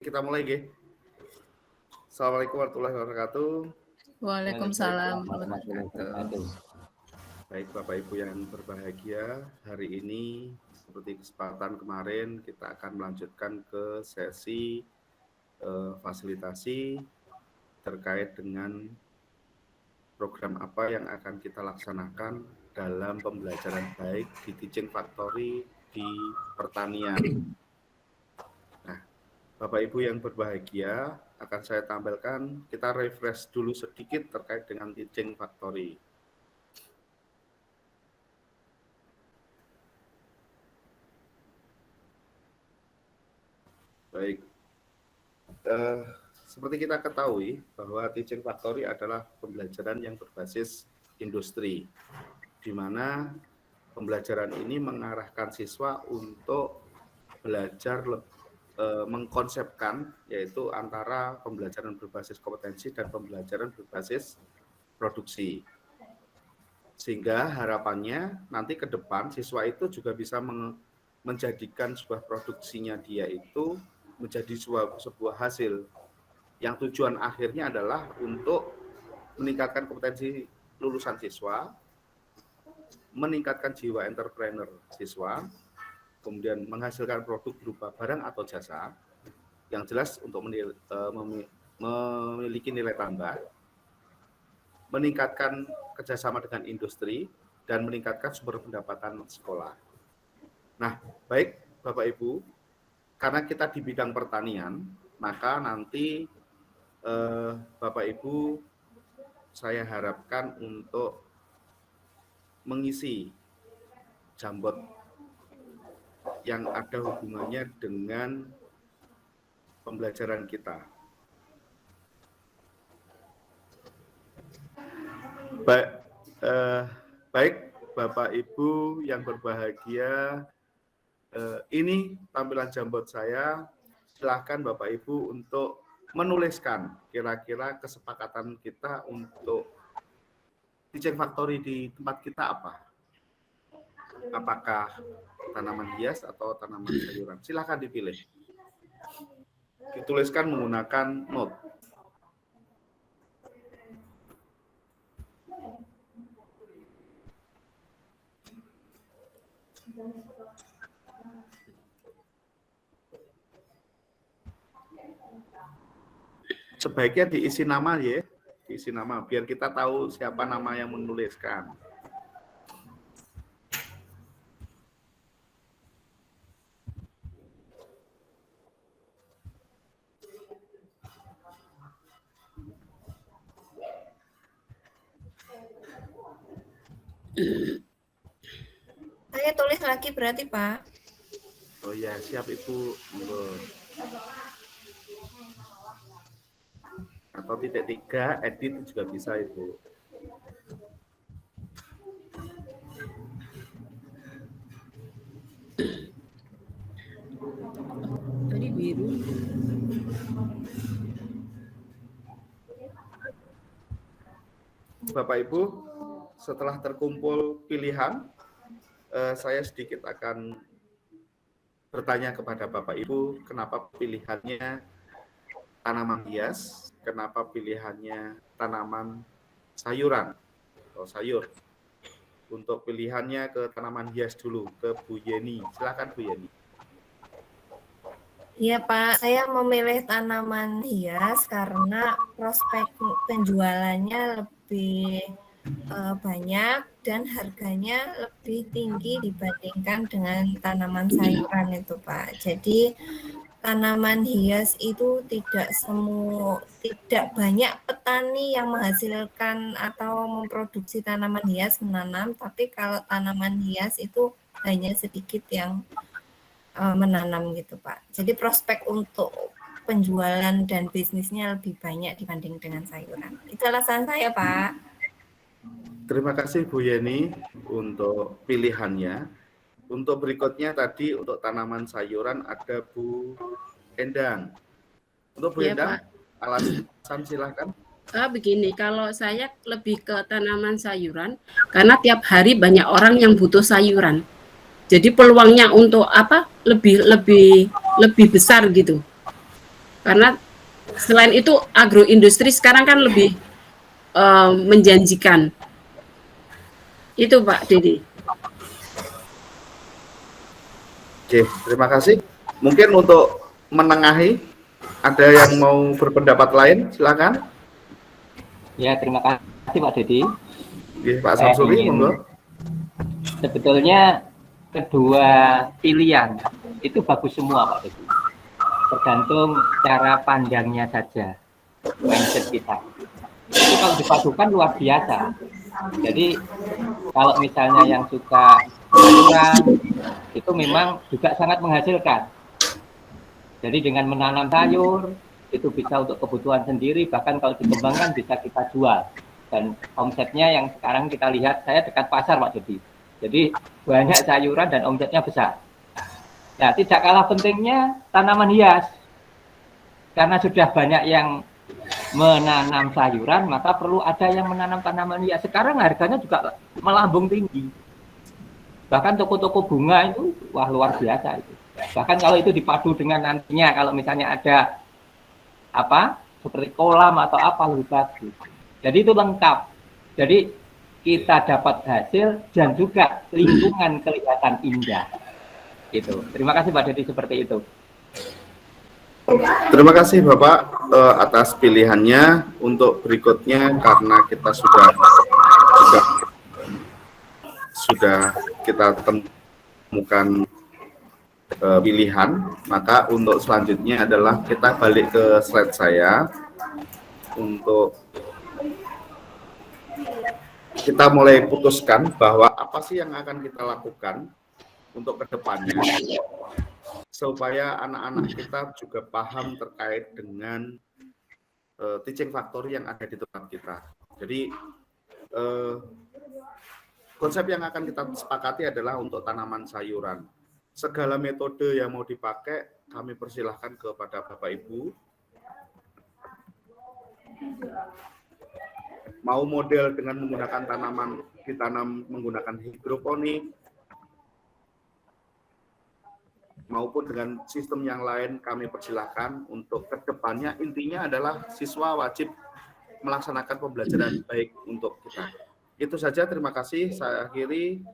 Kita mulai, G. Assalamualaikum warahmatullahi wabarakatuh. Waalaikumsalam warahmatullahi wabarakatuh. Baik, Bapak Ibu yang berbahagia, hari ini seperti kesempatan kemarin kita akan melanjutkan ke sesi fasilitasi terkait dengan program apa yang akan kita laksanakan dalam pembelajaran baik di Teaching Factory di pertanian. Bapak Ibu yang berbahagia, akan saya tampilkan, kita refresh dulu sedikit terkait dengan Teaching Factory. Baik, seperti kita ketahui bahwa Teaching Factory adalah pembelajaran yang berbasis industri, di mana pembelajaran ini mengarahkan siswa untuk belajar mengkonsepkan, yaitu antara pembelajaran berbasis kompetensi dan pembelajaran berbasis produksi. Sehingga harapannya nanti ke depan siswa itu juga bisa menjadikan sebuah produksinya dia itu menjadi sebuah hasil yang tujuan akhirnya adalah untuk meningkatkan kompetensi lulusan siswa, meningkatkan jiwa entrepreneur siswa, kemudian menghasilkan produk berupa barang atau jasa yang jelas untuk memiliki nilai tambah, meningkatkan kerjasama dengan industri, dan meningkatkan sumber pendapatan sekolah. Nah, baik Bapak Ibu, karena kita di bidang pertanian, maka nanti Bapak Ibu saya harapkan untuk mengisi jambot yang ada hubungannya dengan pembelajaran kita. Baik Bapak Ibu yang berbahagia, ini tampilan jambot saya. Silakan Bapak Ibu untuk menuliskan kira-kira kesepakatan kita untuk Teaching Factory di tempat kita apa? Apakah tanaman hias atau tanaman sayuran? Silakan dipilih. Dituliskan menggunakan note. Sebaiknya diisi nama ya, diisi nama biar kita tahu siapa nama yang menuliskan. Saya tulis lagi berarti, Pak. Oh ya, siap Ibu. Atau -3, edit juga bisa Ibu. Tadi biru. Bapak Ibu, setelah terkumpul pilihan, saya sedikit akan bertanya kepada Bapak Ibu, kenapa pilihannya tanaman hias, kenapa pilihannya tanaman sayuran atau sayur. Untuk pilihannya ke tanaman hias dulu, ke Bu Yeni. Silakan Bu Yeni. Iya Pak, saya memilih tanaman hias karena prospek penjualannya lebih banyak dan harganya lebih tinggi dibandingkan dengan tanaman sayuran itu Pak. Jadi tanaman hias itu tidak banyak petani yang menghasilkan atau memproduksi tanaman hias menanam, tapi kalau tanaman hias itu hanya sedikit yang menanam gitu Pak. Jadi prospek untuk penjualan dan bisnisnya lebih banyak dibanding dengan sayuran. Itu alasan saya Pak. Terima kasih Bu Yeni untuk pilihannya. Untuk berikutnya tadi untuk tanaman sayuran ada Bu Endang. Untuk Bu Endang, Pak. Alasan silakan. Begini, kalau saya lebih ke tanaman sayuran karena tiap hari banyak orang yang butuh sayuran. Jadi peluangnya untuk lebih besar gitu. Karena selain itu agroindustri sekarang kan lebih menjanjikan. Itu Pak Dedi. Oke, terima kasih. Mungkin untuk menengahi, ada yang mau berpendapat lain, silakan. Ya, terima kasih Pak Dedi. Oke, Pak Samsuri, monggo. Sebetulnya kedua pilihan itu bagus semua Pak Dedi. Tergantung cara pandangnya saja, mindset kita. Itu kalau dipadukan luar biasa. Jadi kalau misalnya yang suka sayuran, itu memang juga sangat menghasilkan. Jadi dengan menanam sayur, itu bisa untuk kebutuhan sendiri, bahkan kalau dikembangkan bisa kita jual. Dan omsetnya yang sekarang kita lihat, saya dekat pasar Pak Dedi. Jadi banyak sayuran dan omsetnya besar. Nah, tidak kalah pentingnya tanaman hias. Karena sudah banyak yang menanam sayuran, maka perlu ada yang menanam tanaman hias. Sekarang harganya juga melambung tinggi. Bahkan toko-toko bunga itu, wah luar biasa itu. Bahkan kalau itu dipadu dengan nantinya, kalau misalnya ada apa, seperti kolam atau apa, lebih bagus. Jadi itu lengkap. Jadi kita dapat hasil dan juga lingkungan kelihatan indah. Gitu. Terima kasih Pak Dedi seperti itu. Terima kasih Bapak atas pilihannya. Untuk berikutnya, karena kita sudah kita temukan pilihan, maka untuk selanjutnya adalah kita balik ke slide saya untuk kita mulai putuskan bahwa apa sih yang akan kita lakukan untuk kedepannya supaya anak-anak kita juga paham terkait dengan teaching factory yang ada di tempat kita. Jadi konsep yang akan kita sepakati adalah untuk tanaman sayuran. Segala metode yang mau dipakai kami persilahkan kepada Bapak Ibu. Mau model dengan menggunakan tanaman ditanam menggunakan hidroponik, maupun dengan sistem yang lain kami persilahkan. Untuk kedepannya intinya adalah siswa wajib melaksanakan pembelajaran baik untuk kita. Itu saja, terima kasih. Saya akhiri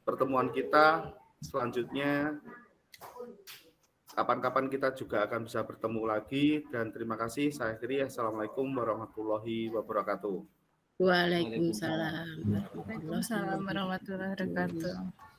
pertemuan kita. Selanjutnya kapan-kapan kita juga akan bisa bertemu lagi, dan terima kasih. Saya akhiri. Assalamualaikum warahmatullahi wabarakatuh. Waalaikumsalam Waalaikumsalam warahmatullahi wabarakatuh.